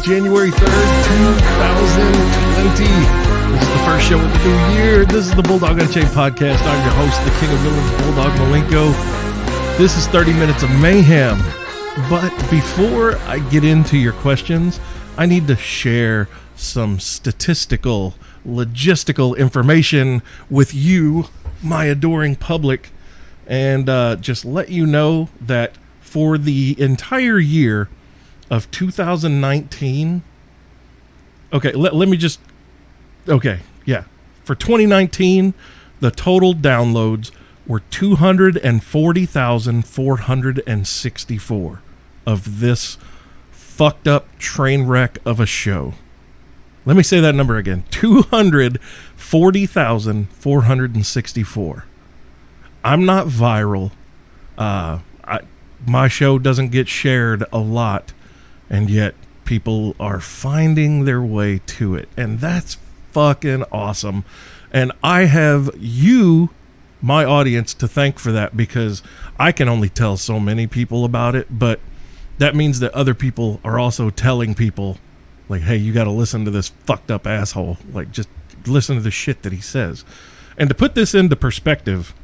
January 3rd, 2020. This is the first show of the new year. This is the Bulldog Unchained podcast. I'm your host, the king of villains, Bulldog Malenko. This is 30 minutes of mayhem. But before I get into your questions, I need to share some statistical, logistical information with you, my adoring public, and just let you know that for the entire year of 2019, for 2019, the total downloads were 240,464 of this fucked up train wreck of a show. Let me say that number again. 240,464. I'm not viral. My show doesn't get shared a lot, and yet people are finding their way to it. And that's fucking awesome. And I have you, my audience, to thank for that, because I can only tell so many people about it, but that means that other people are also telling people, like, hey, you got to listen to this fucked up asshole. Like, just listen to the shit that he says. And to put this into perspective,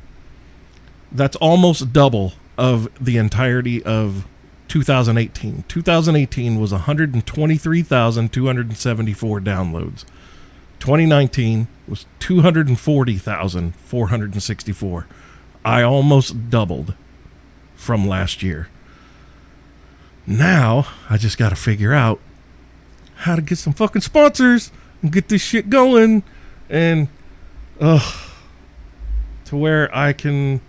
that's almost double of the entirety of 2018. 2018 was 123,274 downloads. 2019 was 240,464. I almost doubled from last year. Now, I just got to figure out how to get some fucking sponsors and get this shit going, and to where I can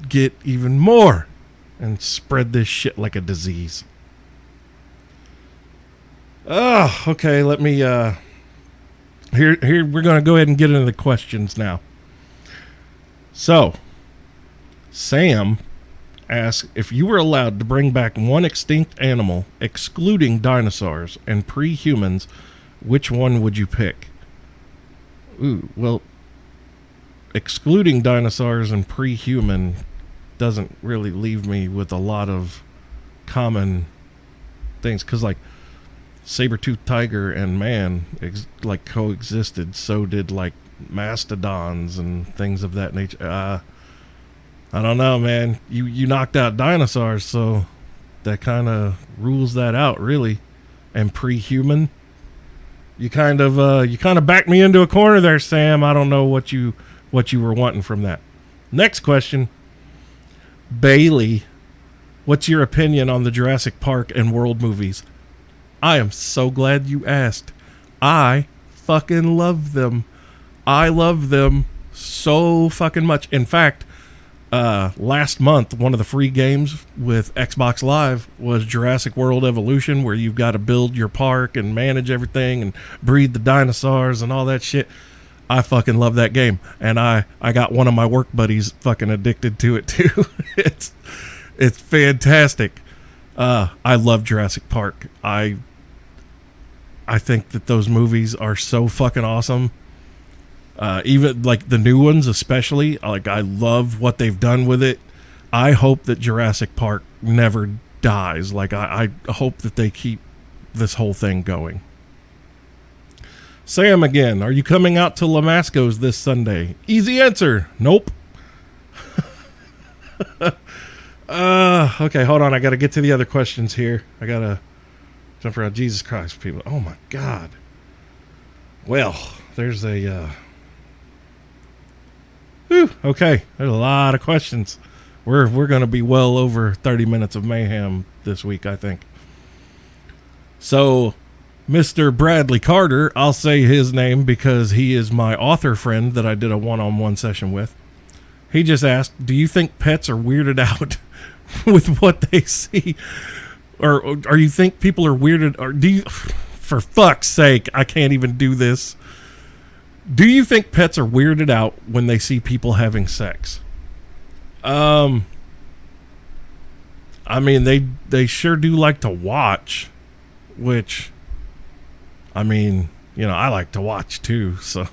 get even more and spread this shit like a disease. Okay, let me here we're going to go ahead and get into the questions now. So, Sam asks, if you were allowed to bring back one extinct animal, excluding dinosaurs and pre-humans, which one would you pick? Ooh, well, excluding dinosaurs and pre-human doesn't really leave me with a lot of common things, because like saber-toothed tiger and man coexisted. So did like mastodons and things of that nature. I don't know, man. You knocked out dinosaurs, so that kind of rules that out, really. And pre-human, you kind of backed me into a corner there, Sam. I don't know what you were wanting from that. Next question. Bailey, what's your opinion on the Jurassic Park and World movies? I am so glad you asked. I fucking love them. I love them so fucking much. In fact, last month, one of the free games with Xbox Live was Jurassic World Evolution, where you've got to build your park and manage everything and breed the dinosaurs and all that shit. I fucking love that game, and I got one of my work buddies fucking addicted to it too. It's fantastic. I love Jurassic Park. I think that those movies are so fucking awesome. Even like the new ones, especially. Like, I love what they've done with it. I hope that Jurassic Park never dies. Like, I hope that they keep this whole thing going. Sam again, are you coming out to Lamasco's this Sunday? Easy answer. Nope. Okay, hold on. I got to get to the other questions here. I got to jump around. Jesus Christ, people. Oh, my God. Well, there's a... Okay, there's a lot of questions. We're going to be well over 30 minutes of mayhem this week, I think. So, Mr. Bradley Carter, I'll say his name because he is my author friend that I did a one-on-one session with. He just asked, do you think pets are weirded out with what they see? Or you think people are weirded, or do you, for fuck's sake, I can't even do this. Do you think pets are weirded out when they see people having sex? I mean, they sure do like to watch, which, I mean, you know, I like to watch too, so.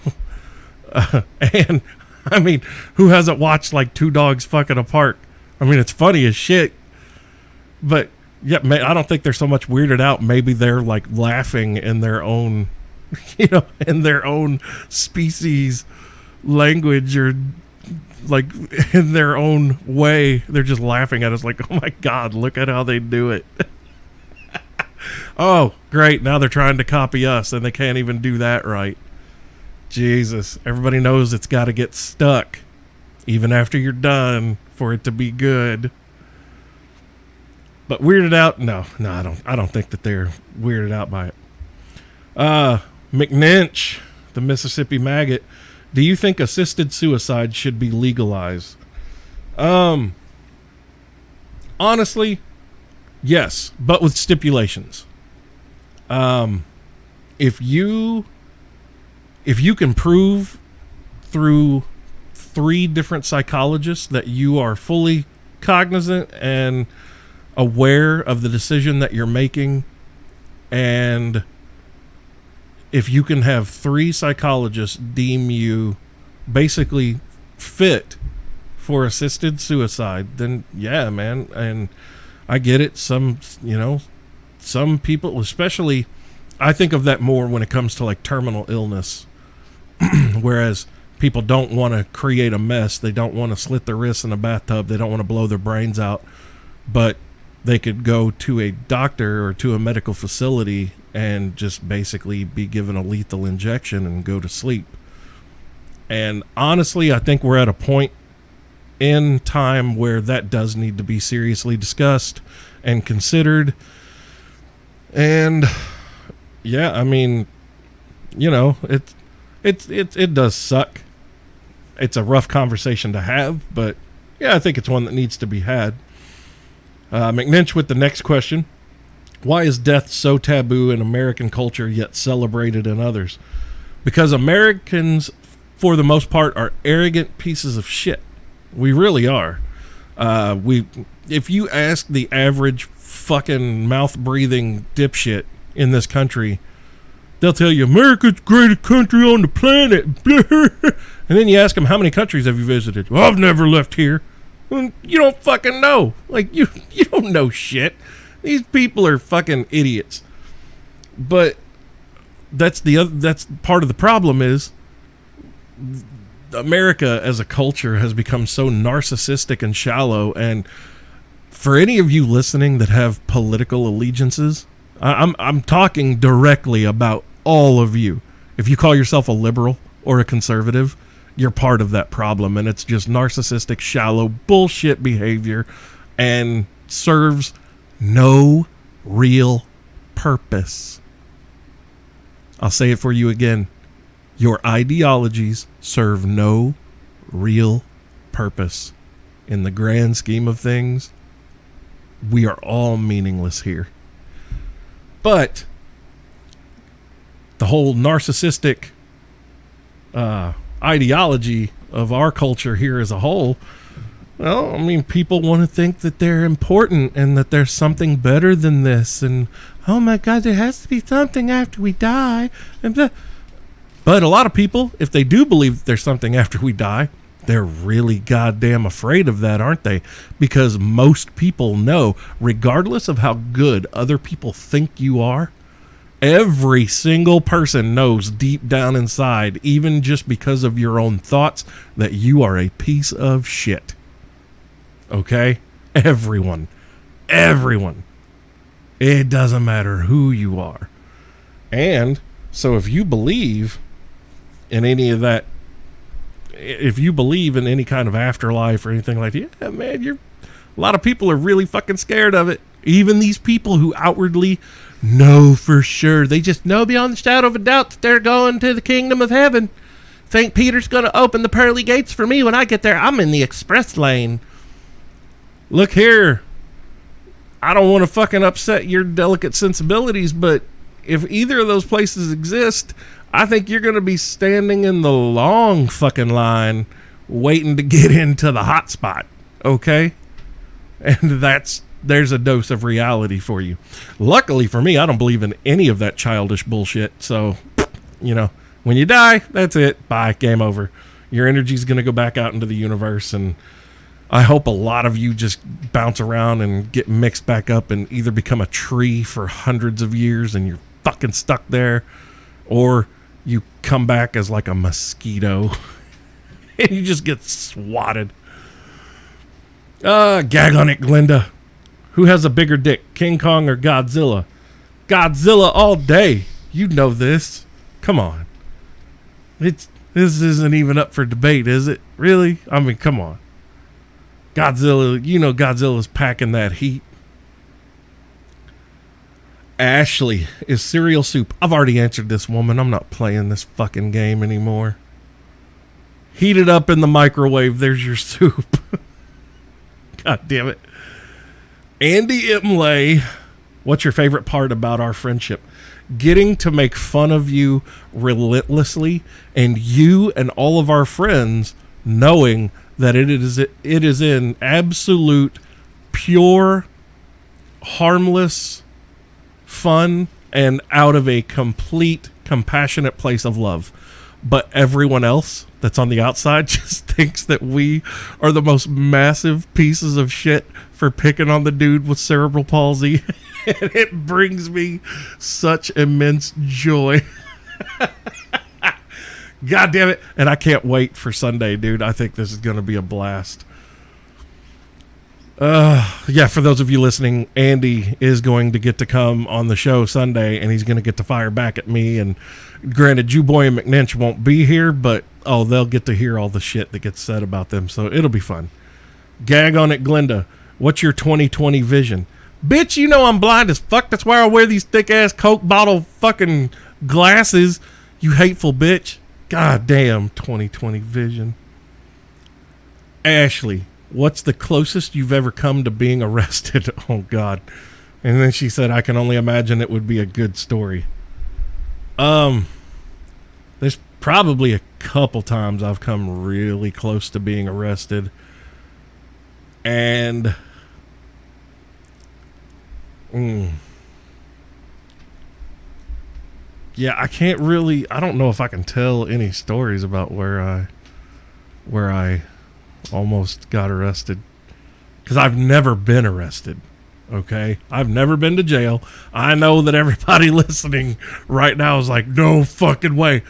And, I mean, who hasn't watched like two dogs fucking apart? I mean, it's funny as shit, but Yeah, I don't think they're so much weirded out. Maybe they're like laughing in their own, in their own species language, or like in their own way. They're just laughing at us like, oh my God, look at how they do it. Oh, great. Now they're trying to copy us and they can't even do that right. Jesus. Everybody knows it's got to get stuck even after you're done for it to be good. But weirded out? No, I don't think that they're weirded out by it. McNinch, the Mississippi Maggot. Do you think assisted suicide should be legalized? Honestly, yes, but with stipulations. If you can prove through 3 different psychologists that you are fully cognizant and aware of the decision that you're making, and if you can have 3 psychologists deem you basically fit for assisted suicide, then yeah, man. And I get it. Some people, especially, I think of that more when it comes to like terminal illness, whereas people don't want to create a mess. They don't want to slit their wrists in a bathtub. They don't want to blow their brains out, but they could go to a doctor or to a medical facility and just basically be given a lethal injection and go to sleep. And honestly, I think we're at a point in time where that does need to be seriously discussed and considered. And yeah, I mean, it does suck. It's a rough conversation to have, but yeah, I think it's one that needs to be had. McNinch with the next question. Why is death so taboo in American culture yet celebrated in others? Because Americans, for the most part, are arrogant pieces of shit. We really are. If you ask the average fucking mouth-breathing dipshit in this country, they'll tell you, America's the greatest country on the planet. And then you ask them, how many countries have you visited? Well, I've never left here. Well, you don't fucking know. Like, you don't know shit. These people are fucking idiots. But that's part of the problem is America as a culture has become so narcissistic and shallow. And for any of you listening that have political allegiances, I'm talking directly about all of you. If you call yourself a liberal or a conservative, you're part of that problem, and it's just narcissistic, shallow bullshit behavior and serves no real purpose. I'll say it for you again. Your ideologies serve no real purpose. In the grand scheme of things, we are all meaningless here. But the whole narcissistic ideology of our culture here as a whole, well, I mean, people want to think that they're important and that there's something better than this, and oh my God, there has to be something after we die. But a lot of people, if they do believe that there's something after we die, they're really goddamn afraid of that, aren't they? Because most people know, regardless of how good other people think you are, every single person knows deep down inside, even just because of your own thoughts, that you are a piece of shit. Okay? Everyone. It doesn't matter who you are. And so if you believe in any of that, if you believe in any kind of afterlife or anything like that, yeah, man, a lot of people are really fucking scared of it. Even these people who outwardly know for sure, they just know beyond the shadow of a doubt that they're going to the kingdom of heaven. St. Peter's going to open the pearly gates for me when I get there. I'm in the express lane. Look here, I don't want to fucking upset your delicate sensibilities, but if either of those places exist, I think you're going to be standing in the long fucking line waiting to get into the hot spot. Okay? And there's a dose of reality for you. Luckily for me, I don't believe in any of that childish bullshit. So, when you die, that's it. Bye. Game over. Your energy's going to go back out into the universe, and I hope a lot of you just bounce around and get mixed back up and either become a tree for hundreds of years and you're fucking stuck there, or you come back as like a mosquito and you just get swatted. Gag on it, Glinda. Who has a bigger dick, King Kong or Godzilla? Godzilla all day. You know this. Come on. This isn't even up for debate, is it? Really? I mean, come on. Godzilla, you know Godzilla's packing that heat. Ashley, is cereal soup? I've already answered this woman. I'm not playing this fucking game anymore. Heat it up in the microwave. There's your soup. God damn it. Andy Imlay, what's your favorite part about our friendship? Getting to make fun of you relentlessly, and you and all of our friends knowing that it is in absolute, pure, harmless fun and out of a complete, compassionate place of love. But everyone else that's on the outside just thinks that we are the most massive pieces of shit for picking on the dude with cerebral palsy. And it brings me such immense joy. God damn it. And I can't wait for Sunday, dude. I think this is going to be a blast. Yeah, for those of you listening, Andy is going to get to come on the show Sunday, and he's going to get to fire back at me. And granted, Jewboy and McNinch won't be here, but they'll get to hear all the shit that gets said about them, so it'll be fun. Gag on it, Glinda. What's your 2020 vision? Bitch, you know I'm blind as fuck. That's why I wear these thick-ass Coke bottle fucking glasses, you hateful bitch. God damn, 2020 vision. Ashley, what's the closest you've ever come to being arrested? Oh, God. And then she said, I can only imagine it would be a good story. There's probably a couple times I've come really close to being arrested. And yeah, I don't know if I can tell any stories about where I almost got arrested, because I've never been arrested. Okay, I've never been to jail. I know that everybody listening right now is like, no fucking way.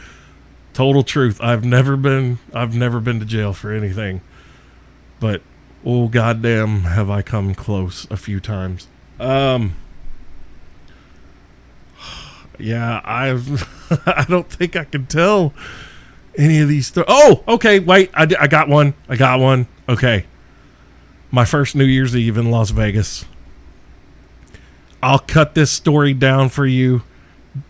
Total truth. I've never been to jail for anything, but oh goddamn, have I come close a few times. Yeah, I don't think I can tell any of these stories. Oh, okay, wait, I got one. Okay. My first New Year's Eve in Las Vegas. I'll cut this story down for you,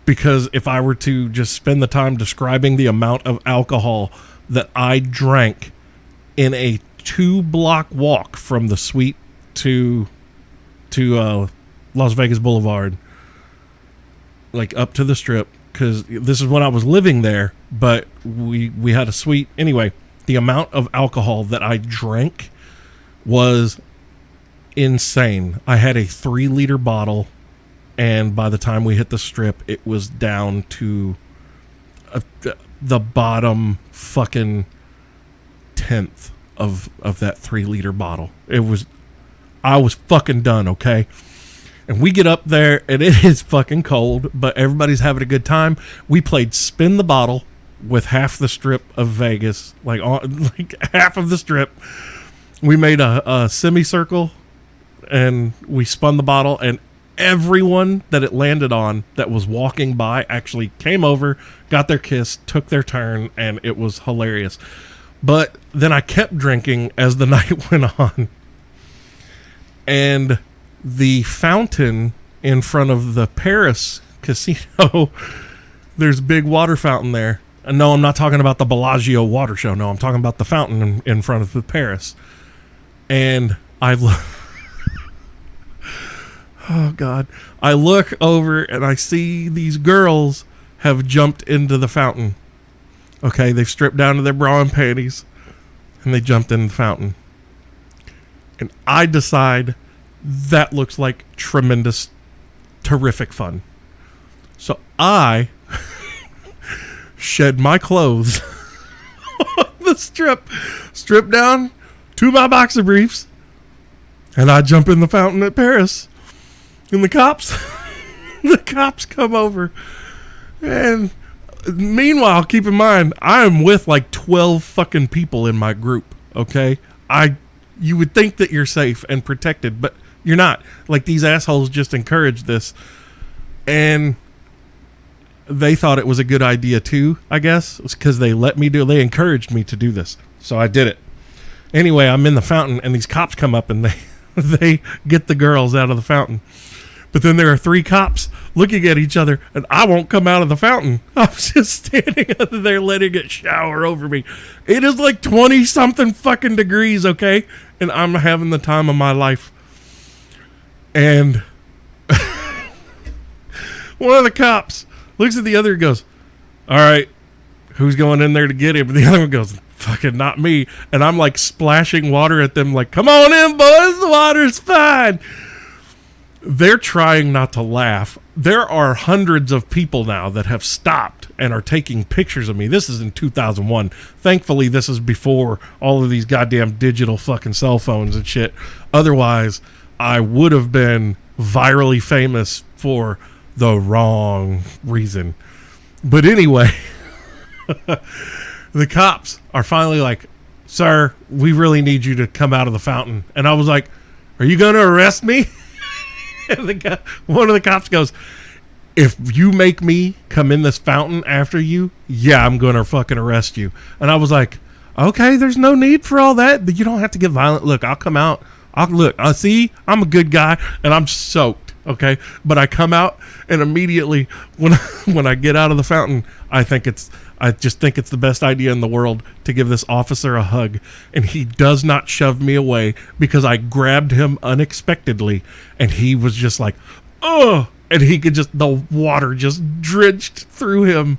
because if I were to just spend the time describing the amount of alcohol that I drank in a 2-block walk from the suite to Las Vegas Boulevard, like up to the Strip, because this is when I was living there, but we had a suite. Anyway, the amount of alcohol that I drank was insane. I had a 3-liter bottle, and by the time we hit the Strip, it was down to the bottom fucking 10th of that 3-liter bottle. I was fucking done, okay? And we get up there, and it is fucking cold, but everybody's having a good time. We played Spin the Bottle with half the Strip of Vegas, like half of the Strip. We made a semicircle, and we spun the bottle, and everyone that it landed on that was walking by actually came over, got their kiss, took their turn, and it was hilarious. But then I kept drinking as the night went on, and the fountain in front of the Paris casino, there's a big water fountain there. And no, I'm not talking about the Bellagio water show. No, I'm talking about the fountain in front of the Paris. And oh God, I look over and I see these girls have jumped into the fountain. Okay, they've stripped down to their bra and panties, and they jumped in the fountain. And I decide that looks like tremendous, terrific fun. So I shed my clothes on the strip down to my boxer briefs, And I jump in the fountain at Paris. And the cops, the cops come over. And meanwhile, keep in mind, I am with like 12 fucking people in my group, okay? You would think that you're safe and protected, but you're not. Like, these assholes just encouraged this. And they thought it was a good idea too, I guess. It's because they encouraged me to do this. So I did it. Anyway, I'm in the fountain, and these cops come up, and they get the girls out of the fountain. But then there are 3 cops looking at each other, and I won't come out of the fountain. I'm just standing under there letting it shower over me. It is like 20-something fucking degrees, okay? And I'm having the time of my life. And one of the cops looks at the other and goes, all right, who's going in there to get him? And the other one goes, fucking not me. And I'm like splashing water at them like, come on in, boys, the water's fine. They're trying not to laugh. There are hundreds of people now that have stopped and are taking pictures of me. This is in 2001. Thankfully, this is before all of these goddamn digital fucking cell phones and shit. Otherwise, I would have been virally famous for the wrong reason. But anyway, the cops are finally like, sir, we really need you to come out of the fountain. And I was like, are you going to arrest me? And one of the cops goes, if you make me come in this fountain after you, yeah, I'm going to fucking arrest you. And I was like, okay, there's no need for all that. You don't have to get violent. Look, I'll come out. I'll see, I'm a good guy, and I'm soaked, okay? But I come out, and immediately when I get out of the fountain, I just think it's the best idea in the world to give this officer a hug. And he does not shove me away because I grabbed him unexpectedly, and he was just like, oh, and the water just drenched through him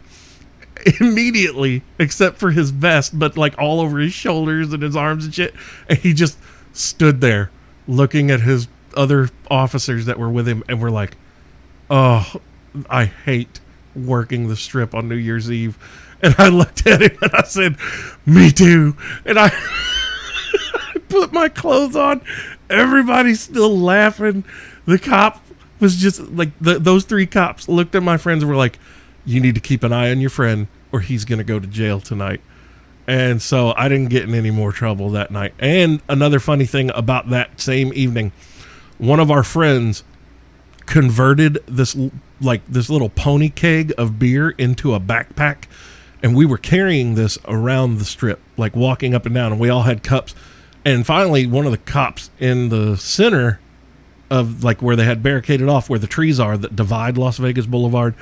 immediately, except for his vest, but like all over his shoulders and his arms and shit. And he just stood there looking at his other officers that were with him, and we're like, oh, I hate working the strip on New Year's Eve. And I looked at him and I said, me too. And I put my clothes on. Everybody's still laughing. The cop was just like, those 3 cops looked at my friends and were like, you need to keep an eye on your friend or he's going to go to jail tonight. And so I didn't get in any more trouble that night. And another funny thing about that same evening, one of our friends converted this little pony keg of beer into a backpack. And we were carrying this around the strip, like walking up and down, and we all had cups. And finally, one of the cops in the center of like where they had barricaded off, where the trees are that divide Las Vegas Boulevard,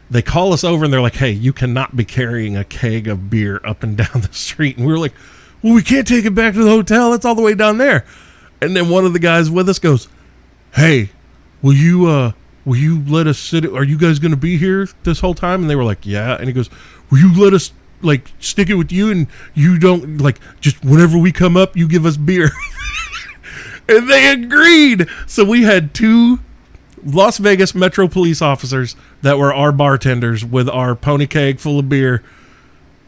they call us over and they're like, hey, you cannot be carrying a keg of beer up and down the street. And we were like, well, we can't take it back to the hotel. It's all the way down there. And then one of the guys with us goes, hey, will you let us sit? Are you guys going to be here this whole time? And they were like, yeah. And he goes, will you let us like stick it with you? And you don't like, just whenever we come up, you give us beer. And they agreed. So we had 2 Las Vegas Metro police officers that were our bartenders with our pony keg full of beer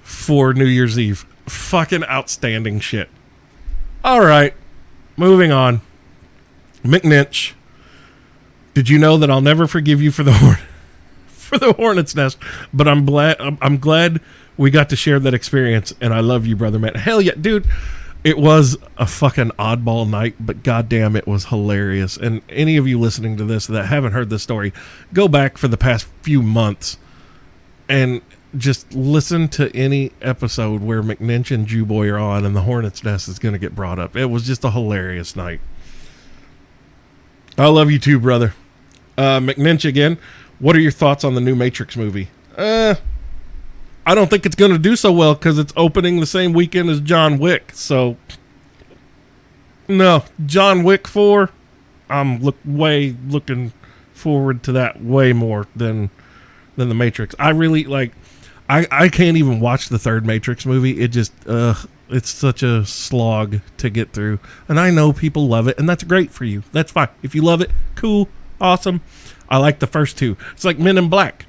for New Year's Eve. Fucking outstanding shit. All right, moving on. McNinch, did you know that I'll never forgive you for the hornet's nest? But I'm glad we got to share that experience, and I love you, brother man. Hell yeah, dude. It was a fucking oddball night, but goddamn, it was hilarious. And any of you listening to this that haven't heard this story, go back for the past few months and just listen to any episode where McNinch and Jewboy are on and the hornet's nest is going to get brought up. It was just a hilarious night. I love you too, brother. McNinch again, what are your thoughts on the new Matrix movie? I don't think it's going to do so well because it's opening the same weekend as John Wick. So, no, John Wick 4, I'm looking forward to that way more than the Matrix. I really I can't even watch the third Matrix movie. It just, it's such a slog to get through. And I know people love it, and that's great for you. That's fine. If you love it, cool, awesome. I like the first 2. It's like Men in Black.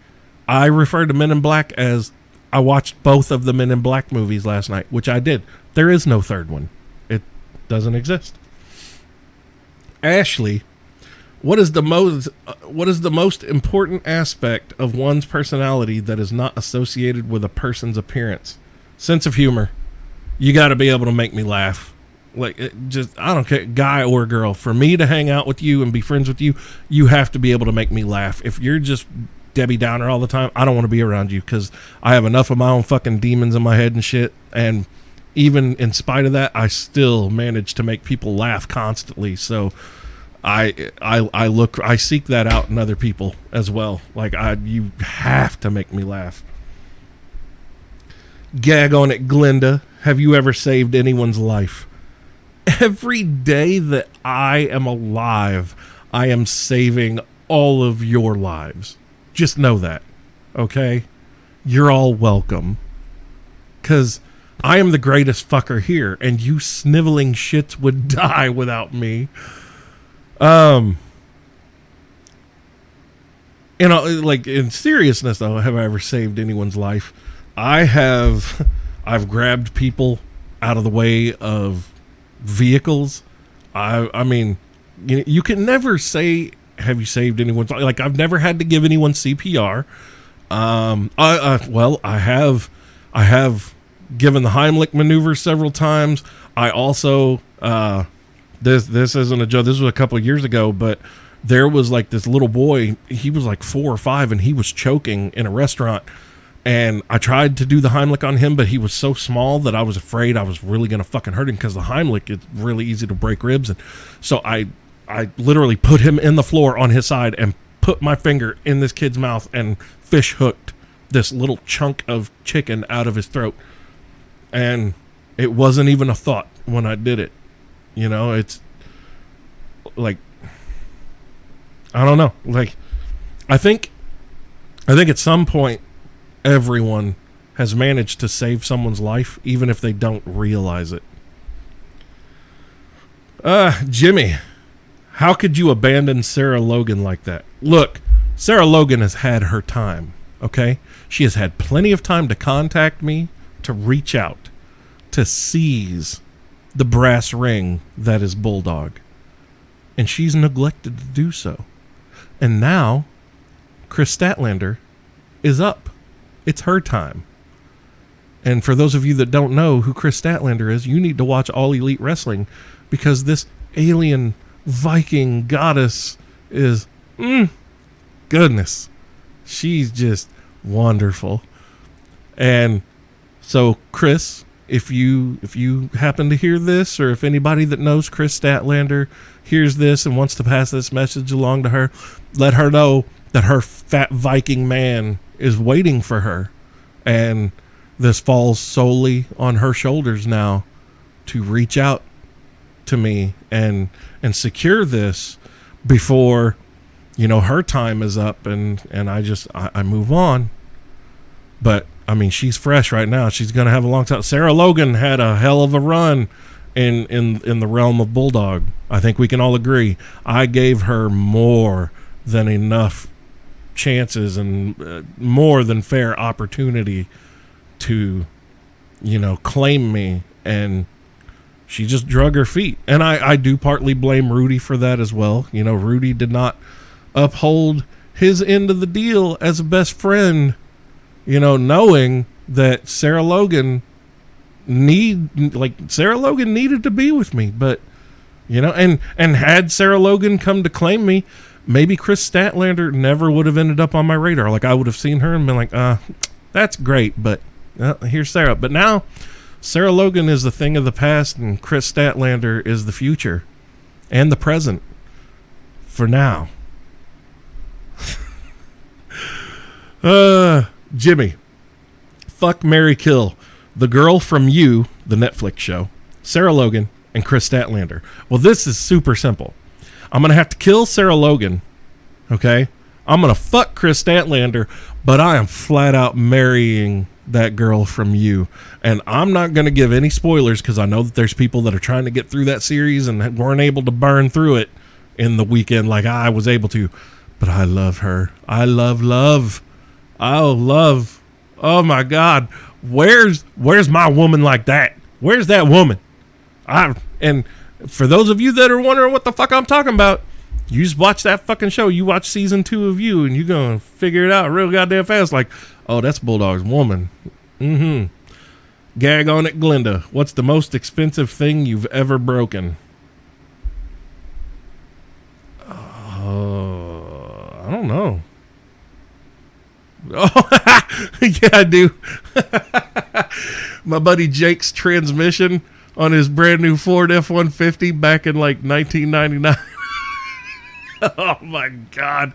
I refer to Men in Black as I watched both of the Men in Black movies last night, which I did. There is no third one. It doesn't exist. Ashley, what is the most important aspect of one's personality that is not associated with a person's appearance? Sense of humor. You got to be able to make me laugh. Like, I don't care, guy or girl. For me to hang out with you and be friends with you, you have to be able to make me laugh. If you're just Debbie Downer all the time, I don't want to be around you, because I have enough of my own fucking demons in my head and shit. And even in spite of that, I still manage to make people laugh constantly. So I seek that out in other people as well. Like, you have to make me laugh. Gag on it, Glinda. Have you ever saved anyone's life? Every day that I am alive, I am saving all of your lives. Just know that, okay? You're all welcome. Because I am the greatest fucker here, and you sniveling shits would die without me. Like, in seriousness, though, have I ever saved anyone's life? I've grabbed people out of the way of vehicles. I mean, you can never say, have you saved anyone's life? Like, I've never had to give anyone CPR. Well, I have given the Heimlich maneuver several times. I also, this isn't a joke. This was a couple of years ago, but there was like this little boy. He was like 4 or 5, and he was choking in a restaurant. And I tried to do the Heimlich on him, but he was so small that I was afraid I was really going to fucking hurt him, because the Heimlich is really easy to break ribs. And so I literally put him in the floor on his side and put my finger in this kid's mouth and fish hooked this little chunk of chicken out of his throat. And it wasn't even a thought when I did it. You know, it's like, I don't know. Like, I think at some point, everyone has managed to save someone's life, even if they don't realize it. Jimmy, how could you abandon Sarah Logan like that? Look, Sarah Logan has had her time, okay? She has had plenty of time to contact me, to reach out, to seize the brass ring that is Bulldog. And she's neglected to do so. And now, Chris Statlander is up. It's her time. And for those of you that don't know who Chris Statlander is, you need to watch All Elite Wrestling, because this alien Viking goddess is, goodness, she's just wonderful. And so, Chris, if you happen to hear this, or if anybody that knows Chris Statlander hears this and wants to pass this message along to her, let her know that her fat Viking man is waiting for her, and this falls solely on her shoulders now to reach out to me and secure this before, you know, her time is up, and I move on. But I mean, she's fresh right now. She's gonna have a long time. Sarah Logan had a hell of a run in the realm of Bulldog. I think we can all agree. I gave her more than enough chances and more than fair opportunity to, you know, claim me, and she just drug her feet. And I do partly blame Rudy for that as well. You know, Rudy did not uphold his end of the deal as a best friend, you know, knowing that Sarah Logan needed to be with me. But, you know, and had Sarah Logan come to claim me, maybe Chris Statlander never would have ended up on my radar. Like, I would have seen her and been like, that's great, but here's Sarah. But now, Sarah Logan is the thing of the past, and Chris Statlander is the future and the present for now. Jimmy, fuck, marry, kill the girl from You, the Netflix show, Sarah Logan, and Chris Statlander. Well, this is super simple. I'm going to have to kill Sarah Logan, okay? I'm going to fuck Chris Statlander, but I am flat out marrying that girl from You. And I'm not going to give any spoilers, because I know that there's people that are trying to get through that series and weren't able to burn through it in the weekend like I was able to. But I love her. I love. Oh, love. Oh, my God. Where's my woman like that? Where's that woman? And For those of you that are wondering what the fuck I'm talking about, you just watch that fucking show. You watch season 2 of You, and you're going to figure it out real goddamn fast. Like, oh, that's Bulldog's woman. Mm-hmm. Gag on it, Glinda. What's the most expensive thing you've ever broken? I don't know. Oh, yeah, I do. My buddy Jake's transmission on his brand new Ford F-150 back in like 1999. Oh my God.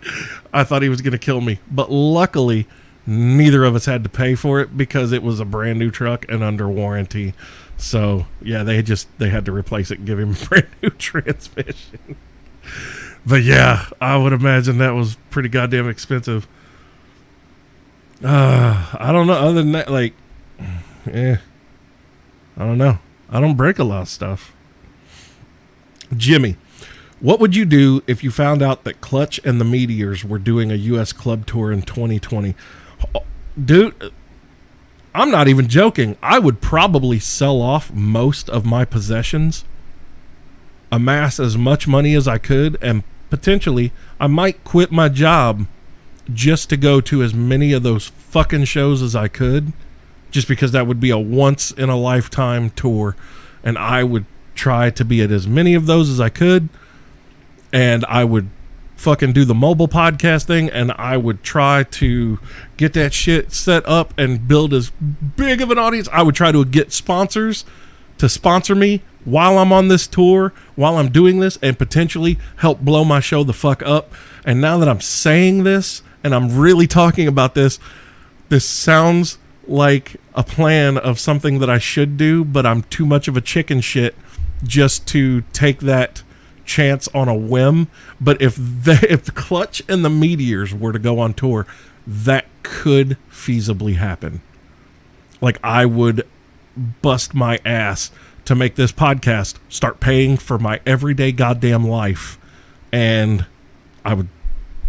I thought he was going to kill me. But luckily, neither of us had to pay for it because it was a brand new truck and under warranty. So, yeah, they had to replace it and give him a brand new transmission. But yeah, I would imagine that was pretty goddamn expensive. I don't know. Other than that, like, I don't know. I don't break a lot of stuff. Jimmy, what would you do if you found out that Clutch and the Meteors were doing a U.S. club tour in 2020? Dude, I'm not even joking. I would probably sell off most of my possessions, amass as much money as I could, and potentially I might quit my job just to go to as many of those fucking shows as I could, just because that would be a once in a lifetime tour, and I would try to be at as many of those as I could, and I would fucking do the mobile podcast thing, and I would try to get that shit set up and build as big of an audience. I would try to get sponsors to sponsor me while I'm on this tour, while I'm doing this, and potentially help blow my show the fuck up. And now that I'm saying this and I'm really talking about this, this sounds like a plan of something that I should do, but I'm too much of a chicken shit just to take that chance on a whim. But if the Clutch and the Meteors were to go on tour, that could feasibly happen. Like, I would bust my ass to make this podcast start paying for my everyday goddamn life, and I would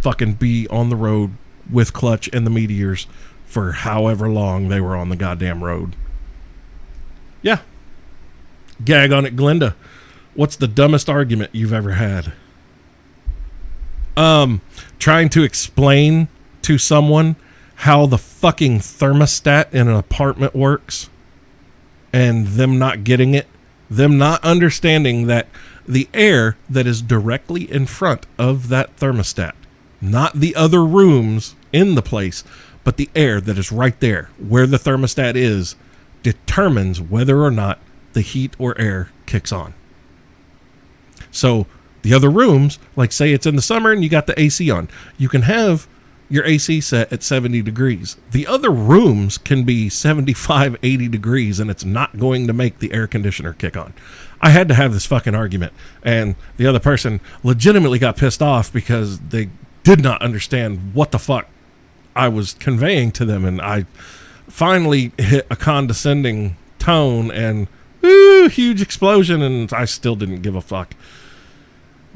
fucking be on the road with Clutch and the Meteors for however long they were on the goddamn road. Yeah. Gag on it, Glinda. What's the dumbest argument you've ever had? Trying to explain to someone how the fucking thermostat in an apartment works, and them not getting it, them not understanding that the air that is directly in front of that thermostat, not the other rooms in the place, but the air that is right there where the thermostat is, determines whether or not the heat or air kicks on. So the other rooms, like say it's in the summer and you got the AC on, you can have your AC set at 70 degrees. The other rooms can be 75, 80 degrees, and it's not going to make the air conditioner kick on. I had to have this fucking argument, and the other person legitimately got pissed off because they did not understand what the fuck I was conveying to them, and I finally hit a condescending tone, and huge explosion, and I still didn't give a fuck.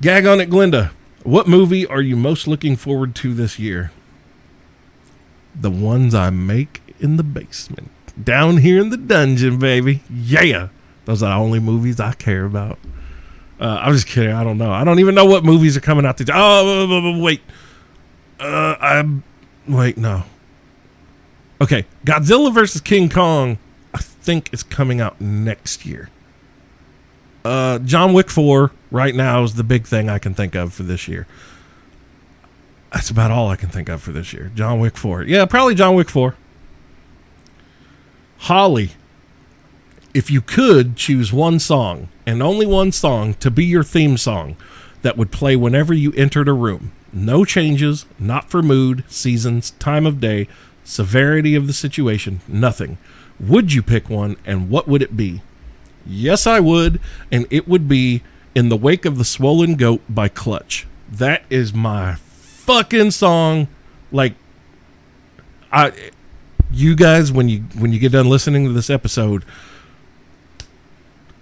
Gag on it, Glinda. What movie are you most looking forward to this year? The ones I make in the basement. Down here in the dungeon, baby. Yeah. Those are the only movies I care about. I'm just kidding. I don't know. I don't even know what movies are coming out today. Oh, wait. Wait, no. Okay. Godzilla vs. King Kong, I think, is coming out next year. John Wick 4 right now is the big thing I can think of for this year. That's about all I can think of for this year. John Wick 4. Yeah, probably John Wick 4. Holly, if you could choose one song, and only one song, to be your theme song that would play whenever you entered a room, no changes, not for mood, seasons, time of day, severity of the situation, nothing, would you pick one, and what would it be? Yes, I would, and it would be In the Wake of the Swollen Goat by Clutch. That is my fucking song. Like, you guys, when you get done listening to this episode,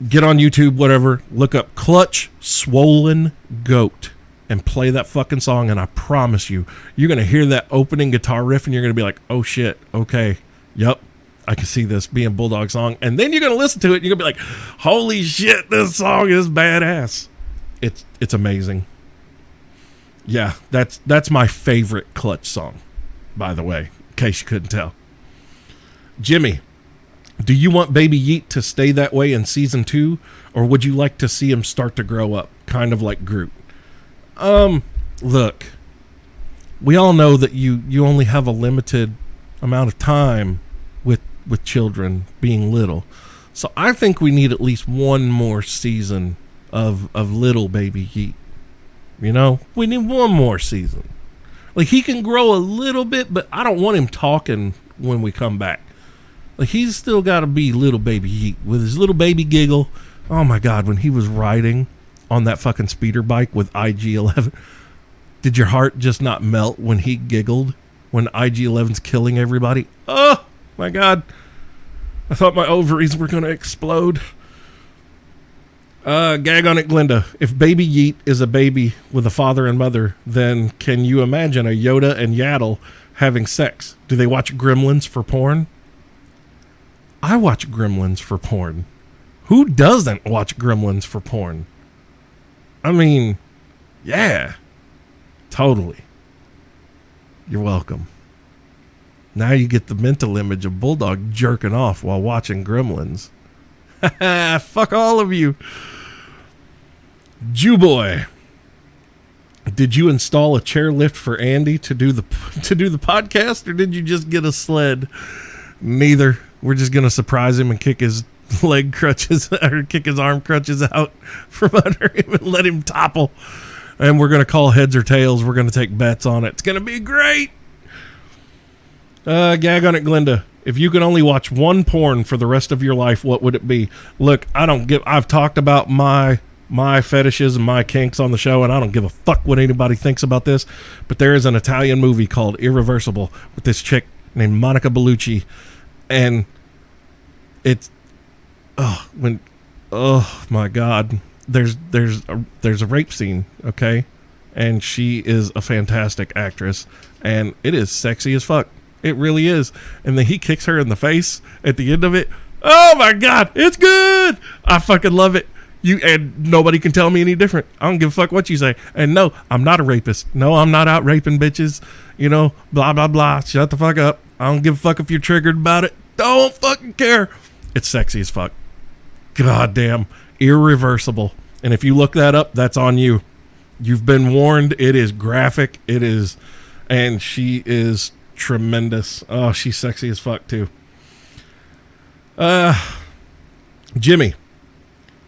get on YouTube, whatever, look up Clutch Swollen Goat and play that fucking song, and I promise you, you're going to hear that opening guitar riff and you're going to be like, oh shit, okay, yep, I can see this being Bulldog's song. And then you're going to listen to it and you're going to be like, holy shit, this song is badass. It's amazing. Yeah, that's my favorite Clutch song, by the way, in case you couldn't tell. Jimmy, do you want Baby Yeet to stay that way in season 2, or would you like to see him start to grow up, kind of like Groot? Look, we all know that you only have a limited amount of time with children being little. So I think we need at least one more season of little Baby Yeet. You know, we need one more season. Like, he can grow a little bit, but I don't want him talking when we come back. Like, he's still got to be little Baby Yeet with his little baby giggle. Oh my God, when he was riding on that fucking speeder bike with IG-11, did your heart just not melt when he giggled when IG-11's killing everybody? Oh my God, I thought my ovaries were going to explode. Gag on it, Glinda. If Baby Yeet is a baby with a father and mother, then can you imagine a Yoda and Yaddle having sex? Do they watch Gremlins for porn? I watch Gremlins for porn. Who doesn't watch Gremlins for porn? I mean, yeah, totally. You're welcome. Now you get the mental image of Bulldog jerking off while watching Gremlins. Fuck all of you. Jew-boy, did you install a chairlift for Andy to do the podcast, or did you just get a sled? Neither. We're just gonna surprise him and kick his leg crutches or kick his arm crutches out from under him and let him topple. And we're gonna call heads or tails. We're gonna take bets on it. It's gonna be great. Gag on it, Glinda. If you could only watch one porn for the rest of your life, what would it be? Look, I've talked about my fetishes and my kinks on the show, and I don't give a fuck what anybody thinks about this, but there is an Italian movie called Irreversible with this chick named Monica Bellucci, and it's oh my God, there's a rape scene, okay, and she is a fantastic actress, and it is sexy as fuck. It really is. And then he kicks her in the face at the end of it. Oh my God, it's good. I fucking love it. And nobody can tell me any different. I don't give a fuck what you say. And no, I'm not a rapist. No, I'm not out raping bitches. You know, blah, blah, blah. Shut the fuck up. I don't give a fuck if you're triggered about it. Don't fucking care. It's sexy as fuck. God damn. Irreversible. And if you look that up, that's on you. You've been warned. It is graphic. It is. And she is tremendous. Oh, she's sexy as fuck too. Jimmy,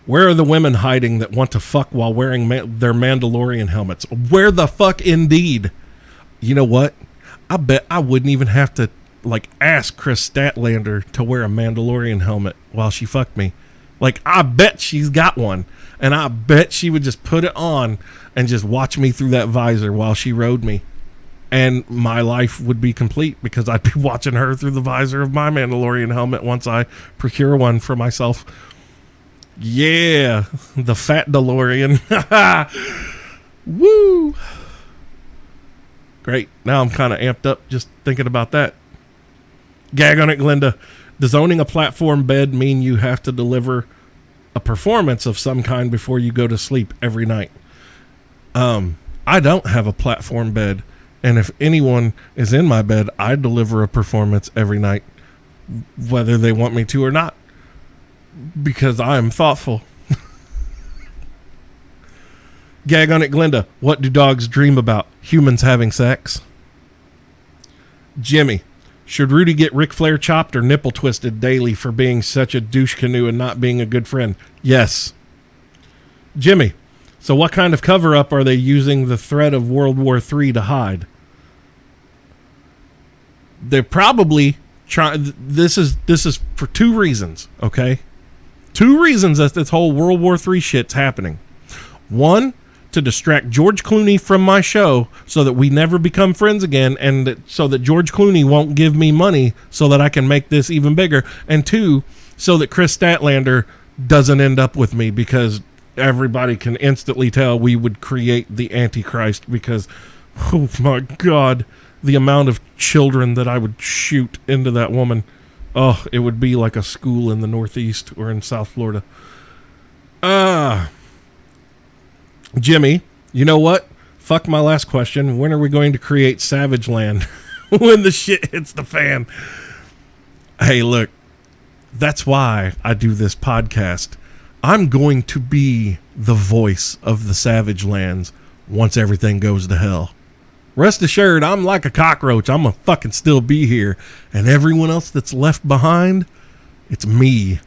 where are the women hiding that want to fuck while wearing their Mandalorian helmets? Where the fuck indeed? You know what? I bet I wouldn't even have to ask Chris Statlander to wear a Mandalorian helmet while she fucked me. I bet she's got one, and I bet she would just put it on and just watch me through that visor while she rode me. And my life would be complete because I'd be watching her through the visor of my Mandalorian helmet once I procure one for myself. Yeah, the fat DeLorean. Woo! Great. Now I'm kind of amped up just thinking about that. Gag on it, Glinda. Does owning a platform bed mean you have to deliver a performance of some kind before you go to sleep every night? I don't have a platform bed. And if anyone is in my bed, I deliver a performance every night, whether they want me to or not, because I am thoughtful. Gag on it, Glinda. What do dogs dream about? Humans having sex. Jimmy, should Rudy get Ric Flair chopped or nipple twisted daily for being such a douche canoe and not being a good friend? Yes. Jimmy, so what kind of cover-up are they using the threat of World War III to hide? They're probably trying. This is for two reasons, okay? Two reasons that this whole World War III shit's happening. One, to distract George Clooney from my show so that we never become friends again, and so that George Clooney won't give me money so that I can make this even bigger. And two, so that Chris Statlander doesn't end up with me, because everybody can instantly tell we would create the Antichrist, because, oh my God, the amount of children that I would shoot into that woman. Oh, it would be like a school in the Northeast or in South Florida. Jimmy, you know what? Fuck my last question. When are we going to create Savage Land? When the shit hits the fan. Hey, look. That's why I do this podcast. I'm going to be the voice of the Savage Lands once everything goes to hell. Rest assured, I'm like a cockroach. I'm going to fucking still be here. And everyone else that's left behind, it's me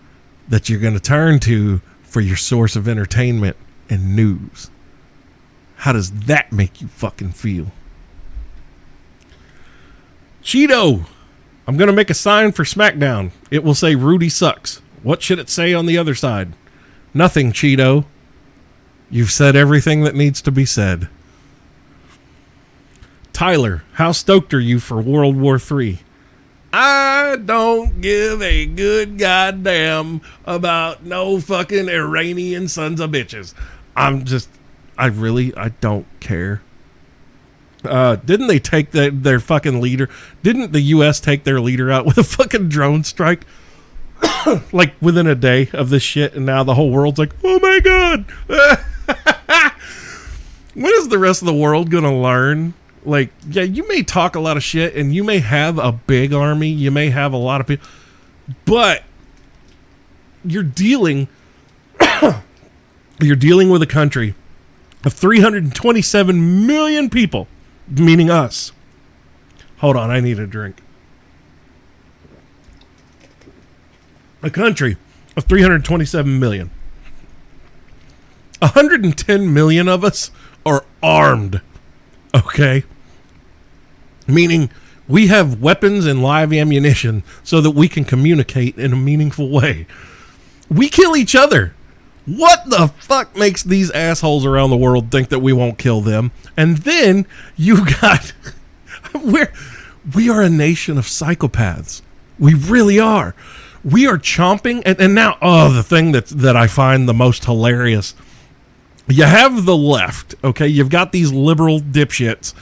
that you're going to turn to for your source of entertainment and news. How does that make you fucking feel? Cheeto, I'm going to make a sign for SmackDown. It will say Rudy sucks. What should it say on the other side? Nothing, Cheeto. You've said everything that needs to be said. Tyler, how stoked are you for World War III? I don't give a good goddamn about no fucking Iranian sons of bitches. I don't care. Didn't they take their fucking leader? Didn't the U.S. take their leader out with a fucking drone strike? Like within a day of this shit, and now the whole world's like, oh my god. When is the rest of the world gonna learn? Like, yeah, you may talk a lot of shit, and you may have a big army, you may have a lot of people, but you're dealing with a country of 327 million people, meaning us. Hold on, I need a drink. A country of 327 million. 110 million of us are armed. Okay? Meaning we have weapons and live ammunition so that we can communicate in a meaningful way. We kill each other. What the fuck makes these assholes around the world think that we won't kill them? And then you got... we are a nation of psychopaths. We really are. We are chomping... And now, the thing that I find the most hilarious... You have the left, okay? You've got these liberal dipshits.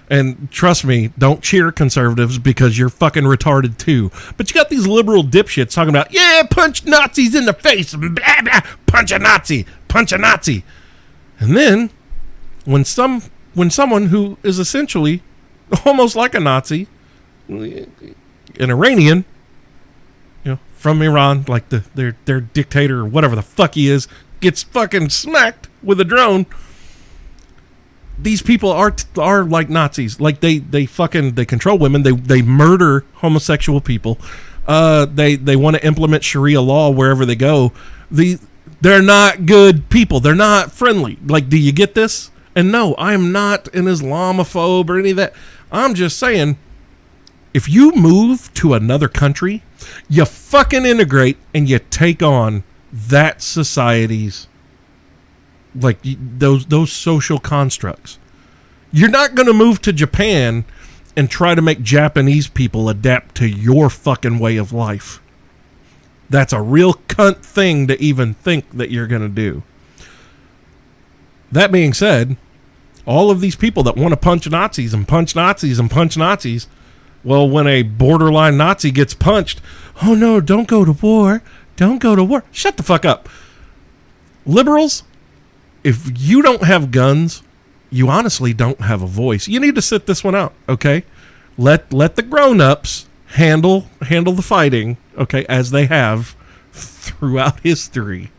And trust me, don't cheer conservatives because you're fucking retarded too. But you got these liberal dipshits talking about, yeah, punch Nazis in the face. Blah, blah, punch a Nazi. Punch a Nazi. And then, when someone who is essentially almost like a Nazi, an Iranian, from Iran, like their dictator or whatever the fuck he is, gets fucking smacked with a drone. These people are like Nazis. Like they control women. They murder homosexual people. They want to implement Sharia law wherever they go. They're not good people. They're not friendly. Like, do you get this? And no, I am not an Islamophobe or any of that. I'm just saying, if you move to another country, you fucking integrate and you take on that society's, like, those social constructs. You're not going to move to Japan and try to make Japanese people adapt to your fucking way of life. That's a real cunt thing to even think that you're going to do. That being said, all of these people that want to punch Nazis and punch Nazis and punch Nazis, well, when a borderline Nazi gets punched, oh no, don't go to war. Don't go to war. Shut the fuck up. Liberals, if you don't have guns, you honestly don't have a voice. You need to sit this one out, okay? Let the grown-ups handle the fighting, okay, as they have throughout history,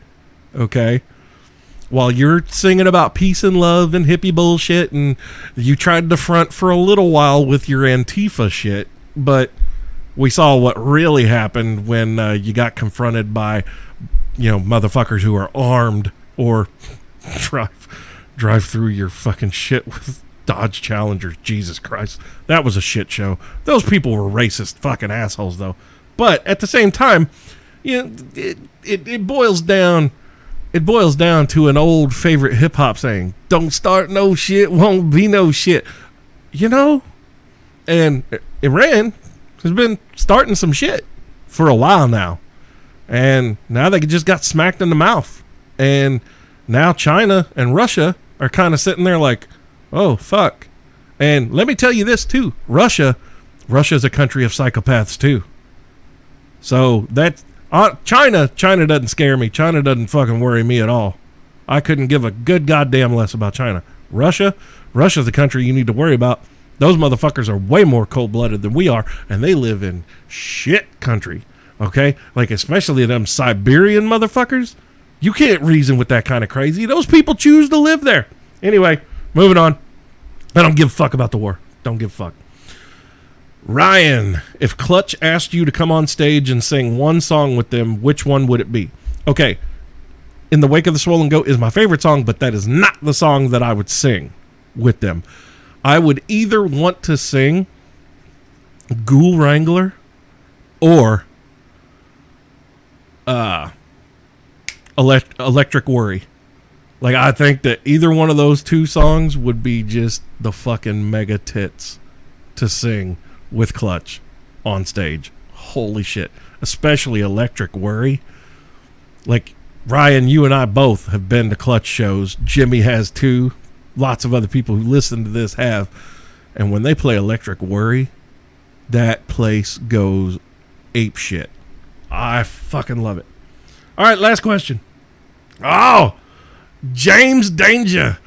okay? While you're singing about peace and love and hippie bullshit, and you tried to front for a little while with your Antifa shit, but we saw what really happened when you got confronted by, motherfuckers who are armed or drive through your fucking shit with Dodge Challengers. Jesus Christ. That was a shit show. Those people were racist fucking assholes, though. But at the same time, it boils down to an old favorite hip hop saying, don't start no shit, won't be no shit. And Iran has been starting some shit for a while now. And now they just got smacked in the mouth. And now China and Russia are kind of sitting there like, oh, fuck. And let me tell you this, too. Russia's a country of psychopaths, too. So that's China doesn't scare me. China doesn't fucking worry me at all. I couldn't give a good goddamn less about China. Russia's the country you need to worry about. Those motherfuckers are way more cold-blooded than we are, and they live in shit country, okay? Like, especially them Siberian motherfuckers. You can't reason with that kind of crazy. Those people choose to live there. Anyway, moving on. I don't give a fuck about the war. Don't give a fuck. Ryan, if Clutch asked you to come on stage and sing one song with them, which one would it be? Okay, In the Wake of the Swollen Goat is my favorite song, but that is not the song that I would sing with them. I would either want to sing Ghoul Wrangler or Electric Worry. Like, I think that either one of those two songs would be just the fucking mega tits to sing with Clutch on stage. Holy shit. Especially Electric Worry. Like, Ryan, you and I both have been to Clutch shows. Jimmy has too. Lots of other people who listen to this have. And when they play Electric Worry, that place goes ape shit. I fucking love it. All right, last question. Oh, James Danger.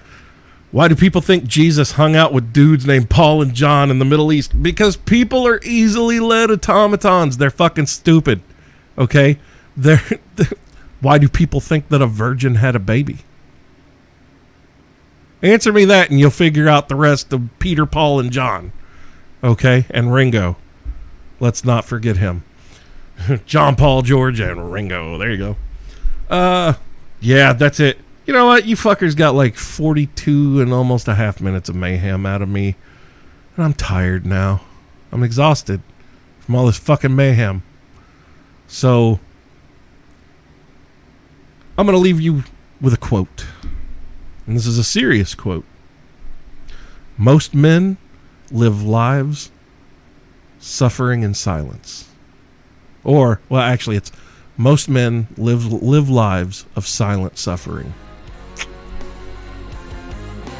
Why do people think Jesus hung out with dudes named Paul and John in the Middle East? Because people are easily led automatons. They're fucking stupid. Okay? Why do people think that a virgin had a baby? Answer me that and you'll figure out the rest of Peter, Paul, and John. Okay? And Ringo. Let's not forget him. John, Paul, George, and Ringo. There you go. Yeah, that's it. You know what? You fuckers got like 42 and almost a half minutes of mayhem out of me. And I'm tired now. I'm exhausted from all this fucking mayhem. So, I'm going to leave you with a quote. And this is a serious quote. Most men live lives suffering in silence. Or, well, actually, it's most men live lives of silent suffering.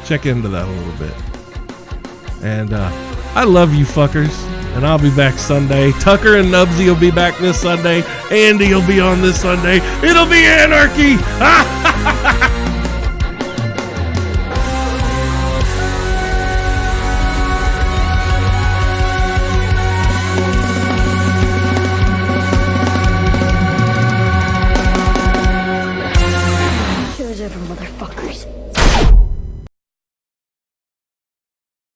Check into that a little bit. And I love you fuckers. And I'll be back Sunday. Tucker and Nubsy will be back this Sunday. Andy will be on this Sunday. It'll be anarchy. Here's over, motherfuckers.